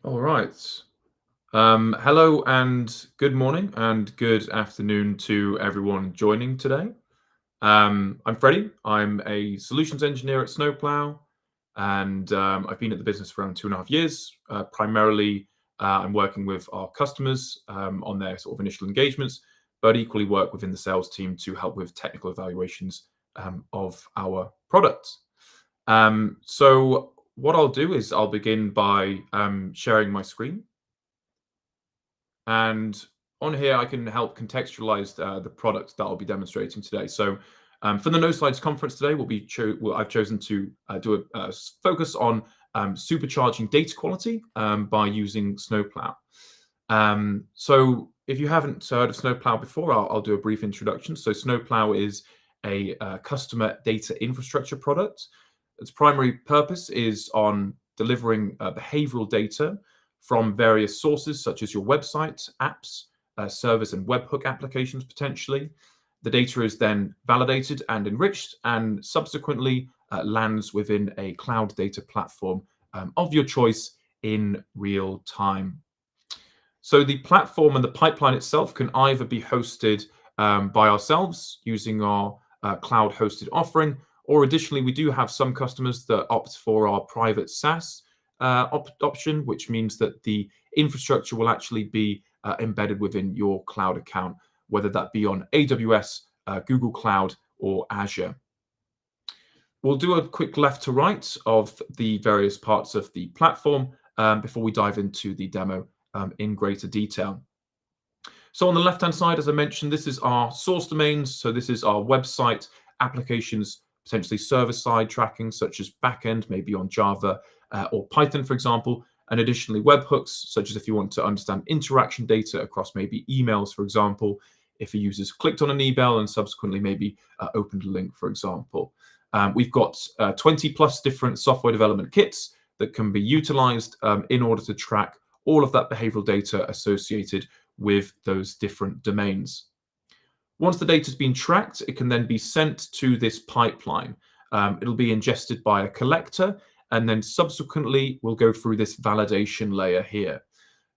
All right. Hello and good morning and good afternoon to everyone joining today. I'm Freddie. I'm a solutions engineer at Snowplow, and I've been at the business for around 2.5 years. Primarily, I'm working with our customers on their sort of initial engagements, but equally work within the sales team to help with technical evaluations of our products. So what I'll do is I'll begin by sharing my screen. And on here, I can help contextualize the product that I'll be demonstrating today. So for the No Slides conference today, I've chosen to do a focus on supercharging data quality by using Snowplow. So if you haven't heard of Snowplow before, I'll do a brief introduction. So Snowplow is a customer data infrastructure product. Its primary purpose is on delivering behavioral data from various sources, such as your website, apps, servers, and webhook applications, potentially. The data is then validated and enriched and subsequently lands within a cloud data platform of your choice in real time. So the platform and the pipeline itself can either be hosted by ourselves using our cloud hosted offering, or additionally, we do have some customers that opt for our private SaaS option, which means that the infrastructure will actually be embedded within your cloud account, whether that be on AWS, Google Cloud, or Azure. We'll do a quick left to right of the various parts of the platform before we dive into the demo in greater detail. So on the left-hand side, as I mentioned, this is our source domains. So this is our website, applications, potentially server-side tracking, such as backend, maybe on Java or Python, for example, and additionally webhooks, such as if you want to understand interaction data across maybe emails, for example, if a user's clicked on an email and subsequently maybe opened a link, for example. We've got 20 plus different software development kits that can be utilized in order to track all of that behavioral data associated with those different domains. Once the data has been tracked, it can then be sent to this pipeline. It'll be ingested by a collector, and then subsequently we'll go through this validation layer here.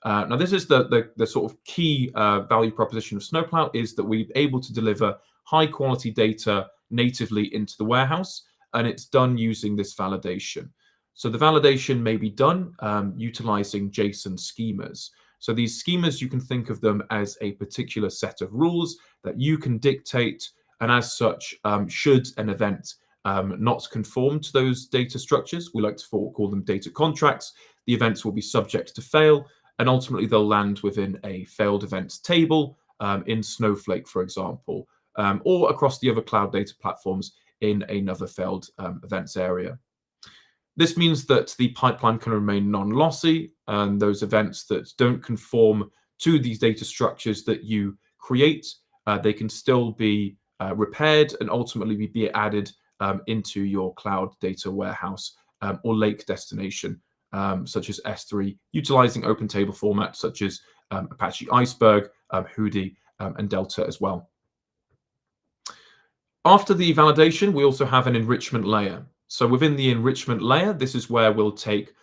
Now, this is the sort of key value proposition of Snowplow, is that we're able to deliver high quality data natively into the warehouse, and it's done using this validation. So the validation may be done utilizing JSON schemas. So these schemas, you can think of them as a particular set of rules that you can dictate, and as such, should an event not conform to those data structures, we like to call them data contracts, the events will be subject to fail, and ultimately they'll land within a failed events table in Snowflake, for example, or across the other cloud data platforms in another failed events area. This means that the pipeline can remain non-lossy, and those events that don't conform to these data structures that you create, they can still be repaired and ultimately be added into your cloud data warehouse or lake destination, such as S3, utilizing open table formats such as Apache Iceberg, Hudi, and Delta as well. After the validation, we also have an enrichment layer. So within the enrichment layer, this is where we'll take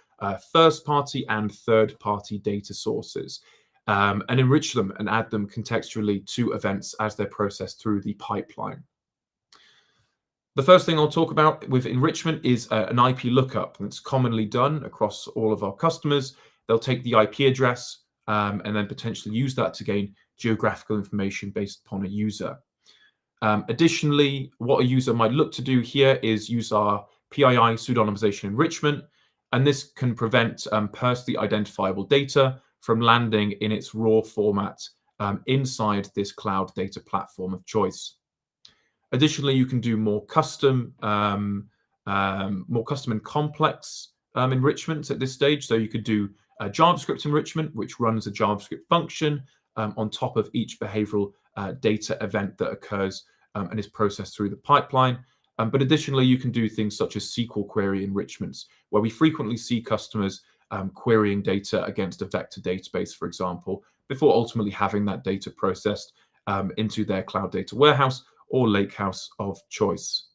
first-party and third-party data sources and enrich them and add them contextually to events as they're processed through the pipeline. The first thing I'll talk about with enrichment is an IP lookup that's commonly done across all of our customers. They'll take the IP address and then potentially use that to gain geographical information based upon a user. Additionally, what a user might look to do here is use our PII pseudonymization enrichment, and this can prevent personally identifiable data from landing in its raw format inside this cloud data platform of choice. Additionally, you can do more custom and complex enrichments at this stage. So you could do a JavaScript enrichment, which runs a JavaScript function on top of each behavioral data event that occurs and is processed through the pipeline. But additionally, you can do things such as SQL query enrichments, where we frequently see customers querying data against a vector database, for example, before ultimately having that data processed into their cloud data warehouse or lakehouse of choice.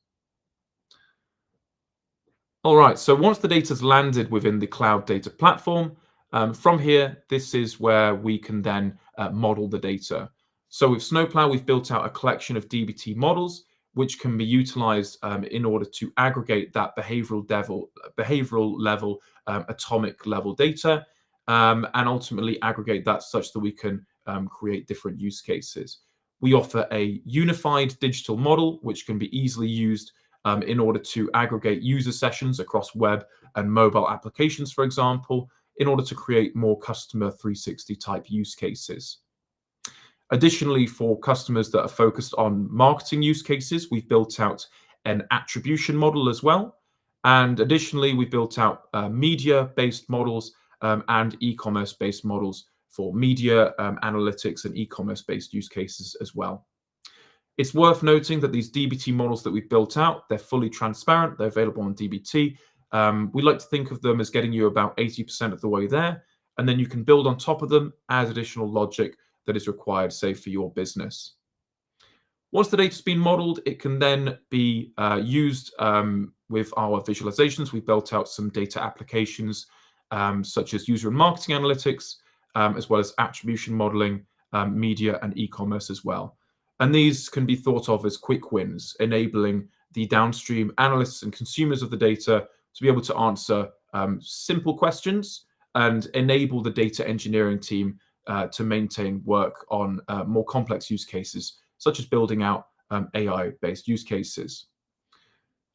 All right, so once the data's landed within the cloud data platform, From here, this is where we can then model the data. So with Snowplow, we've built out a collection of DBT models which can be utilized in order to aggregate that behavioral level, atomic level data, and ultimately aggregate that such that we can create different use cases. We offer a unified digital model which can be easily used in order to aggregate user sessions across web and mobile applications, for example, in order to create more customer 360 type use cases. Additionally, for customers that are focused on marketing use cases, we've built out an attribution model as well. And additionally, we've built out media-based models and e-commerce-based models for media analytics and e-commerce-based use cases as well. It's worth noting that these DBT models that we've built out, they're fully transparent, they're available on DBT. We like to think of them as getting you about 80% of the way there, and then you can build on top of them as additional logic that is required, say, for your business. Once the data's been modeled, it can then be used with our visualizations. We've built out some data applications such as user and marketing analytics, as well as attribution modeling, media and e-commerce as well. And these can be thought of as quick wins, enabling the downstream analysts and consumers of the data to be able to answer simple questions and enable the data engineering team to maintain work on more complex use cases, such as building out AI-based use cases.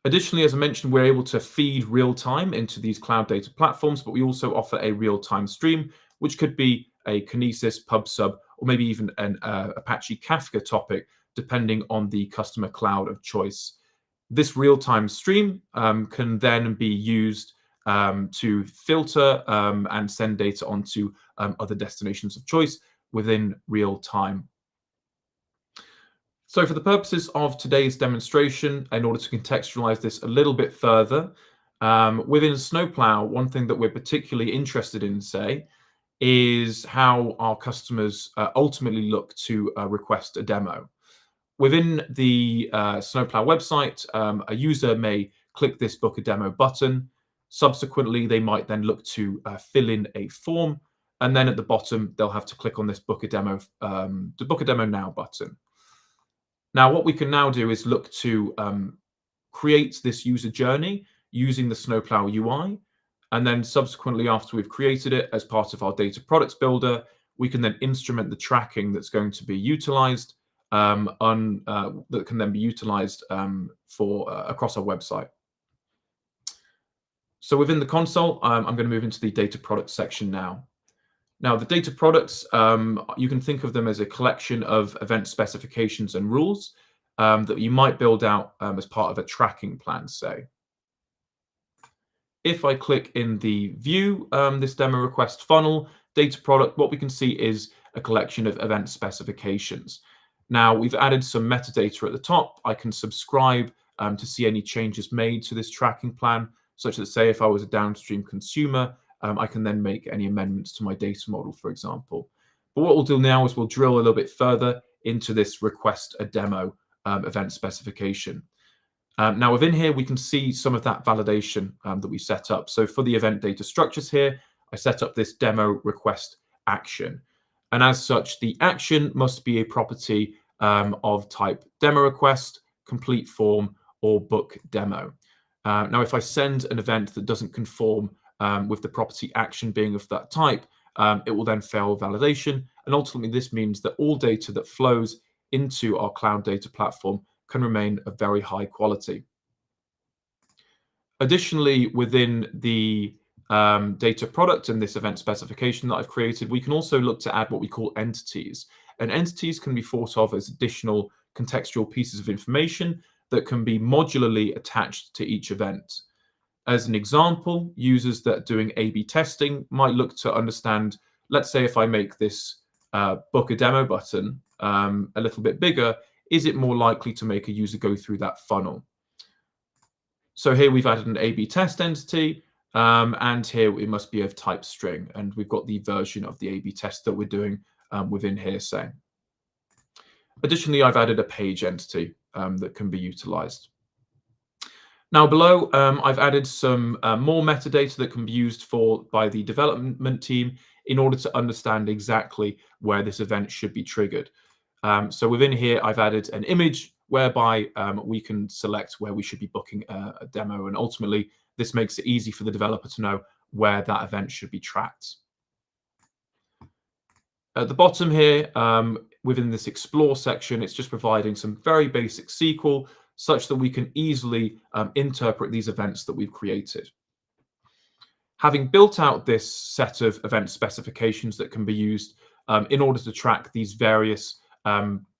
Additionally, as I mentioned, we're able to feed real time into these cloud data platforms, but we also offer a real-time stream, which could be a Kinesis, PubSub, or maybe even an Apache Kafka topic, depending on the customer cloud of choice. This real-time stream can then be used to filter and send data onto other destinations of choice within real time. So for the purposes of today's demonstration, in order to contextualize this a little bit further, within Snowplow, one thing that we're particularly interested in, say, is how our customers ultimately look to request a demo. Within the Snowplow website, a user may click this book a demo button. Subsequently, they might then look to fill in a form, and then at the bottom, they'll have to click on this book a demo, the book a demo now button. Now, what we can now do is look to create this user journey using the Snowplow UI. And then subsequently, after we've created it as part of our data products builder, we can then instrument the tracking that's going to be utilized that can then be utilized for across our website. So within the console, I'm going to move into the data products section now. Now, the data products, you can think of them as a collection of event specifications and rules that you might build out as part of a tracking plan, say. If I click in the view, this demo request funnel, data product, what we can see is a collection of event specifications. Now, we've added some metadata at the top. I can subscribe to see any changes made to this tracking plan, such that, say, if I was a downstream consumer, I can then make any amendments to my data model, for example. But what we'll do now is we'll drill a little bit further into this request a demo event specification. Now, within here, we can see some of that validation that we set up. So for the event data structures here, I set up this demo request action. And as such, the action must be a property of type demo request, complete form, or book demo. Now, if I send an event that doesn't conform with the property action being of that type, it will then fail validation. And ultimately, this means that all data that flows into our cloud data platform can remain of very high quality. Additionally, within the data product and this event specification that I've created, we can also look to add what we call entities. And entities can be thought of as additional contextual pieces of information that can be modularly attached to each event. As an example, users that are doing A/B testing might look to understand, let's say if I make this book a demo button a little bit bigger, is it more likely to make a user go through that funnel? So here we've added an A/B test entity, and here it must be of type string, and we've got the version of the A/B test that we're doing within here, say. Additionally, I've added a page entity that can be utilized. Now below, I've added some more metadata that can be used by the development team in order to understand exactly where this event should be triggered. So within here, I've added an image whereby we can select where we should be booking a demo, and ultimately this makes it easy for the developer to know where that event should be tracked. At the bottom here, within this explore section, it's just providing some very basic SQL such that we can easily interpret these events that we've created. Having built out this set of event specifications that can be used in order to track these various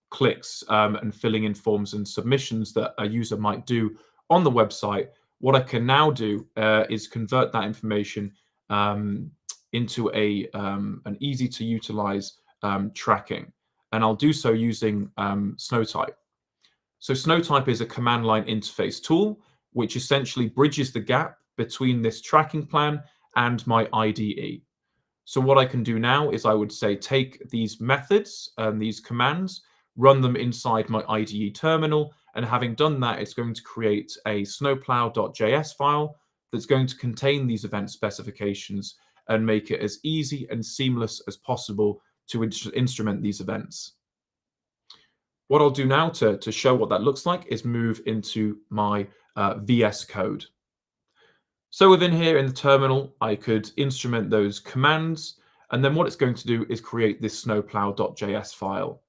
clicks and filling in forms and submissions that a user might do on the website, what I can now do is convert that information into an easy to utilize tracking. And I'll do so using Snowtype. So Snowtype is a command line interface tool, which essentially bridges the gap between this tracking plan and my IDE. So what I can do now is I would say take these methods and these commands, run them inside my IDE terminal, and having done that, it's going to create a snowplow.js file that's going to contain these event specifications and make it as easy and seamless as possible to instrument these events. What I'll do now to show what that looks like is move into my VS Code. So within here in the terminal, I could instrument those commands, and then what it's going to do is create this snowplow.js file.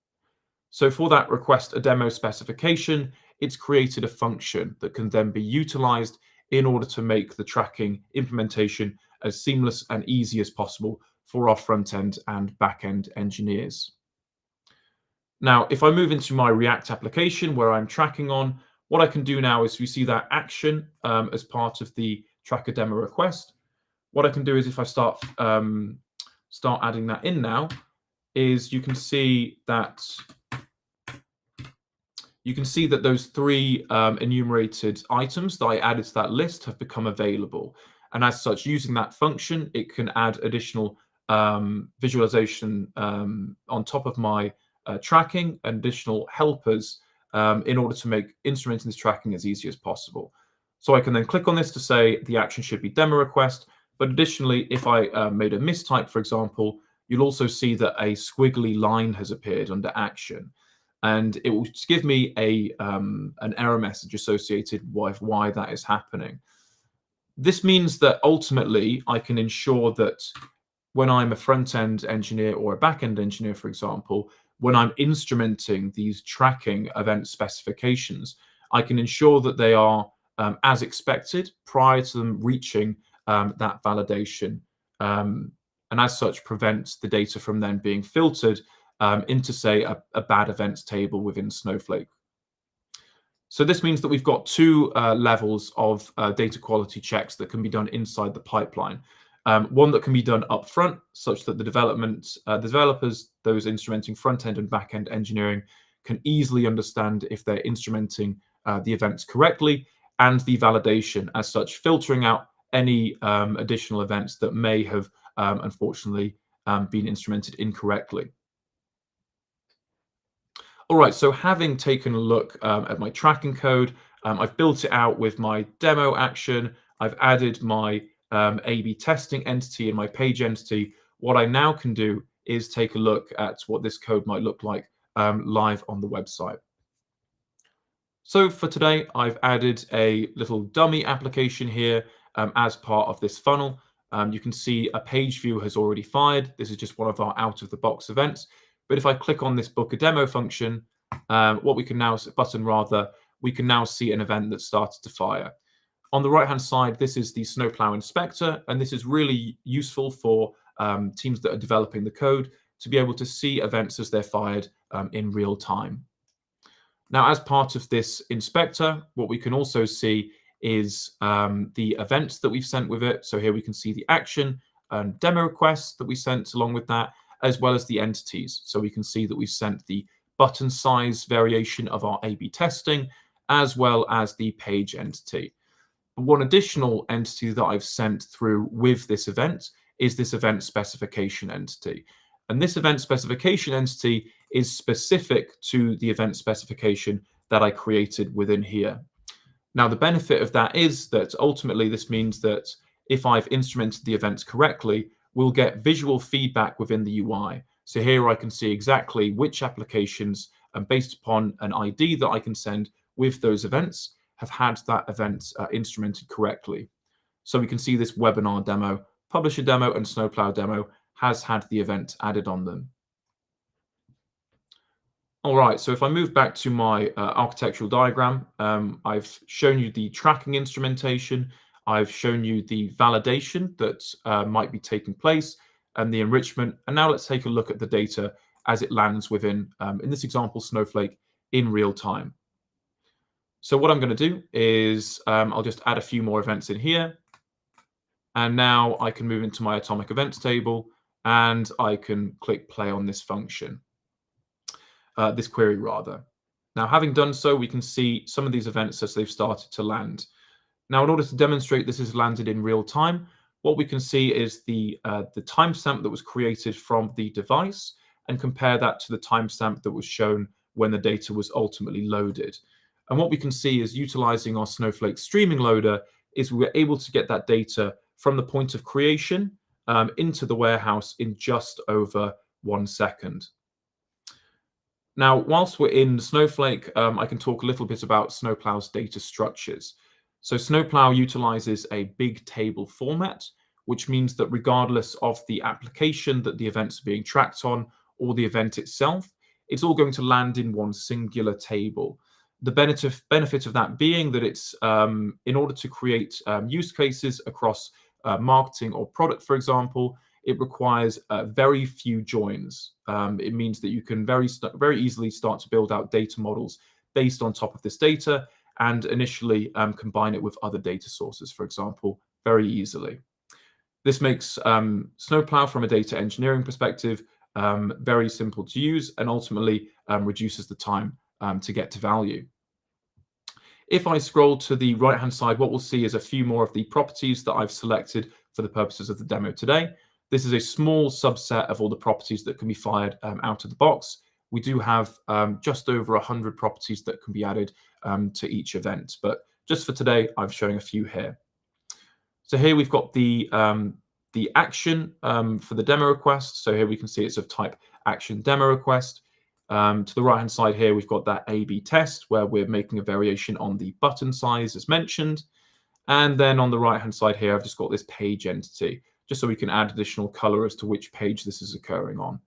So for that request a demo specification, it's created a function that can then be utilized in order to make the tracking implementation as seamless and easy as possible for our front-end and back-end engineers. Now, if I move into my React application where I'm tracking on, what I can do now is we see that action as part of the tracker demo request. What I can do is if I start adding that in now, is you can see that those three enumerated items that I added to that list have become available. And as such, using that function, it can add additional visualization on top of my tracking and additional helpers in order to make instrumenting this tracking as easy as possible. So I can then click on this to say the action should be demo request. But additionally, if I made a mistype, for example, you'll also see that a squiggly line has appeared under action. And it will give me an error message associated with why that is happening. This means that ultimately I can ensure that when I'm a front-end engineer or a back-end engineer, for example, when I'm instrumenting these tracking event specifications, I can ensure that they are as expected prior to them reaching that validation, and as such prevent the data from then being filtered into, say, a bad events table within Snowflake. So this means that we've got two levels of data quality checks that can be done inside the pipeline. One that can be done upfront, such that the developers, those instrumenting front-end and back-end engineering, can easily understand if they're instrumenting the events correctly, and the validation as such, filtering out any additional events that may have unfortunately been instrumented incorrectly. All right, so having taken a look at my tracking code, I've built it out with my demo action. I've added my A/B testing entity and my page entity. What I now can do is take a look at what this code might look like live on the website. So for today, I've added a little dummy application here as part of this funnel. You can see a page view has already fired. This is just one of our out-of-the-box events. But if I click on this book a demo function, we can now see an event that started to fire. On the right-hand side, this is the Snowplow inspector, and this is really useful for teams that are developing the code to be able to see events as they're fired in real time. Now, as part of this inspector, what we can also see is the events that we've sent with it. So here we can see the action and demo requests that we sent along with that, as well as the entities. So we can see that we've sent the button size variation of our A/B testing, as well as the page entity. One additional entity that I've sent through with this event is this event specification entity. And this event specification entity is specific to the event specification that I created within here. Now, the benefit of that is that ultimately this means that if I've instrumented the events correctly, we'll get visual feedback within the UI. So here I can see exactly which applications, and based upon an ID that I can send with those events, have had that event instrumented correctly. So we can see this webinar demo, publisher demo, and Snowplow demo has had the event added on them. All right, so if I move back to my architectural diagram, I've shown you the tracking instrumentation, I've shown you the validation that might be taking place, and the enrichment. And now let's take a look at the data as it lands within, in this example, Snowflake in real time. So what I'm going to do is I'll just add a few more events in here. And now I can move into my atomic events table, and I can click play on this function. This query rather. Now, having done so, we can see some of these events as they've started to land. Now, in order to demonstrate this has landed in real time, what we can see is the timestamp that was created from the device and compare that to the timestamp that was shown when the data was ultimately loaded. And what we can see is utilizing our Snowflake streaming loader is we're able to get that data from the point of creation into the warehouse in just over 1 second. Now, whilst we're in Snowflake, I can talk a little bit about Snowplow's data structures. So Snowplow utilizes a big table format, which means that regardless of the application that the events are being tracked on or the event itself, it's all going to land in one singular table. The benefit of that being that it's in order to create use cases across marketing or product, for example, it requires very few joins. It means that you can very easily start to build out data models based on top of this data and initially combine it with other data sources, for example, very easily. This makes Snowplow, from a data engineering perspective, very simple to use and ultimately reduces the time to get to value. If I scroll to the right-hand side, what we'll see is a few more of the properties that I've selected for the purposes of the demo today. This is a small subset of all the properties that can be fired out of the box. We do have just over 100 properties that can be added to each event, but just for today, I'm showing a few here. So here we've got the action for the demo request. So here we can see it's of type action demo request. To the right-hand side here, we've got that A/B test where we're making a variation on the button size as mentioned. And then on the right-hand side here, I've just got this page entity, just so we can add additional color as to which page this is occurring on.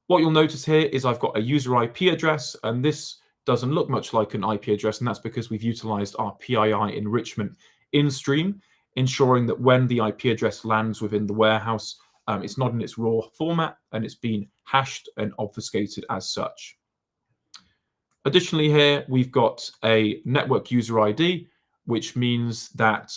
What you'll notice here is I've got a user IP address, and this doesn't look much like an IP address, and that's because we've utilized our PII enrichment in stream, ensuring that when the IP address lands within the warehouse, it's not in its raw format and it's been hashed and obfuscated as such. Additionally here, we've got a network user ID, which means that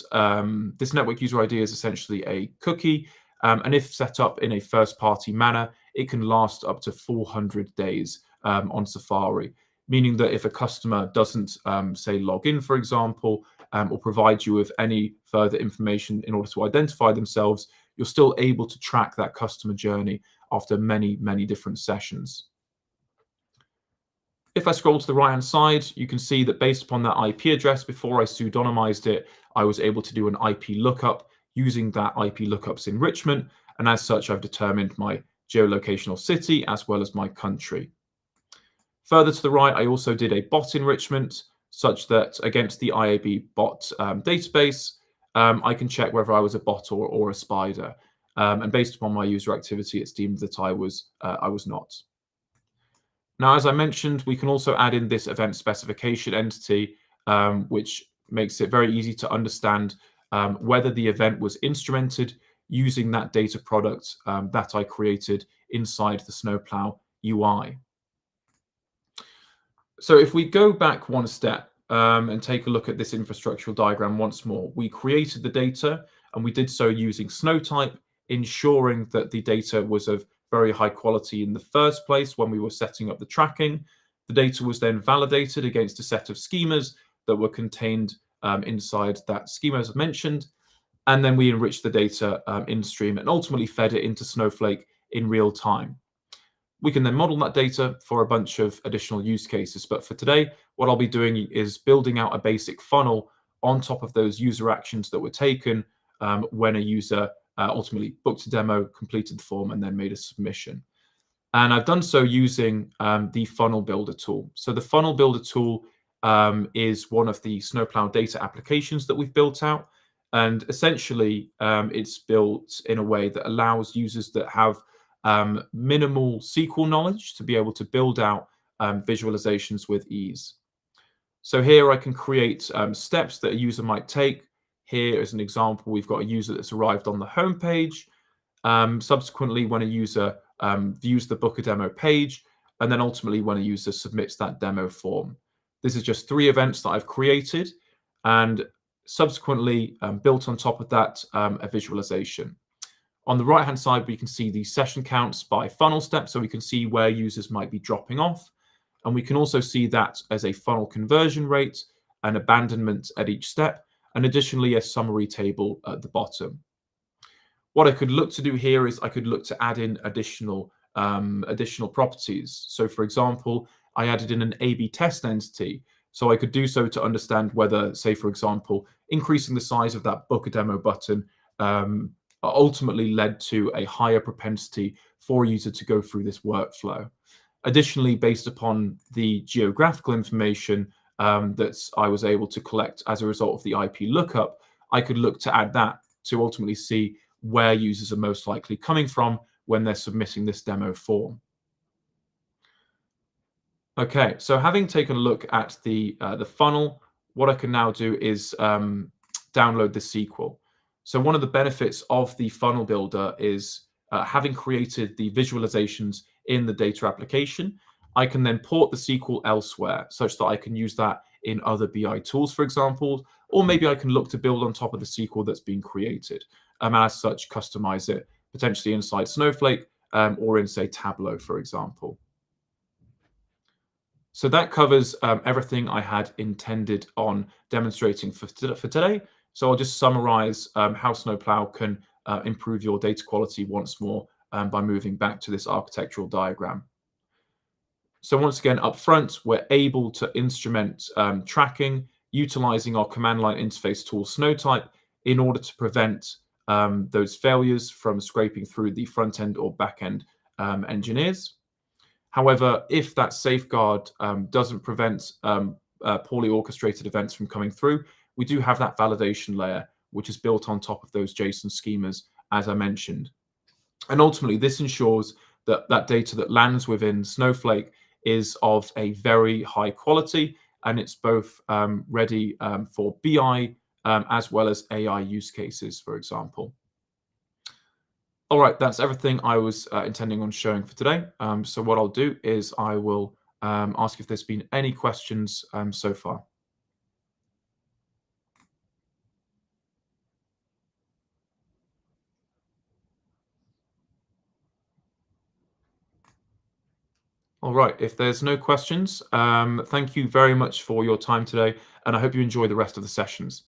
this network user ID is essentially a cookie. And if set up in a first-party manner, it can last up to 400 days on Safari, meaning that if a customer doesn't, say, log in, for example, or provide you with any further information in order to identify themselves, you're still able to track that customer journey after many, many different sessions. If I scroll to the right-hand side, you can see that based upon that IP address, before I pseudonymized it, I was able to do an IP lookup using that IP lookup's enrichment. And as such, I've determined my geolocational city as well as my country. Further to the right, I also did a bot enrichment such that against the IAB bot database, I can check whether I was a bot or a spider. And based upon my user activity, it's deemed that I was not. Now, as I mentioned, we can also add in this event specification entity, which makes it very easy to understand whether the event was instrumented using that data product that I created inside the Snowplow UI. So if we go back one step and take a look at this infrastructural diagram once more, we created the data and we did so using Snowtype, ensuring that the data was of very high quality in the first place when we were setting up the tracking. The data was then validated against a set of schemas that were contained inside that schema as I mentioned. And then we enriched the data in stream and ultimately fed it into Snowflake in real time. We can then model that data for a bunch of additional use cases. But for today, what I'll be doing is building out a basic funnel on top of those user actions that were taken when a user ultimately booked a demo, completed the form, and then made a submission. And I've done so using the funnel builder tool. So the funnel builder tool is one of the Snowplow data applications that we've built out. And essentially, it's built in a way that allows users that have minimal SQL knowledge to be able to build out visualizations with ease. So here I can create steps that a user might take. Here is an example. We've got a user that's arrived on the home page. Subsequently, when a user views the book a demo page, and then ultimately when a user submits that demo form. This is just 3 events that I've created, and subsequently built on top of that a visualization. On the right-hand side, we can see the session counts by funnel step, so we can see where users might be dropping off. And we can also see that as a funnel conversion rate and abandonment at each step, and additionally a summary table at the bottom. What I could look to do here is I could look to add in additional properties. So for example, I added in an A/B test entity. So I could do so to understand whether, say, for example, increasing the size of that book a demo button ultimately led to a higher propensity for a user to go through this workflow. Additionally, based upon the geographical information that I was able to collect as a result of the IP lookup, I could look to add that to ultimately see where users are most likely coming from when they're submitting this demo form. Okay, so having taken a look at the funnel, what I can now do is download the SQL. So one of the benefits of the funnel builder is having created the visualizations in the data application, I can then port the SQL elsewhere such that I can use that in other BI tools, for example, or maybe I can look to build on top of the SQL that's been created, and as such, customize it potentially inside Snowflake or in, say, Tableau, for example. So that covers everything I had intended on demonstrating for today. So I'll just summarize how Snowplow can improve your data quality once more by moving back to this architectural diagram. So once again, up front, we're able to instrument tracking utilizing our command line interface tool Snowtype in order to prevent those failures from scraping through the front end or back end engineers. However, if that safeguard doesn't prevent poorly orchestrated events from coming through, we do have that validation layer, which is built on top of those JSON schemas, as I mentioned. And ultimately, this ensures that that data that lands within Snowflake is of a very high quality, and it's both ready for BI as well as AI use cases, for example. All right, that's everything I was intending on showing for today. So what I'll do is I will ask if there's been any questions so far. All right, if there's no questions, thank you very much for your time today, and I hope you enjoy the rest of the sessions.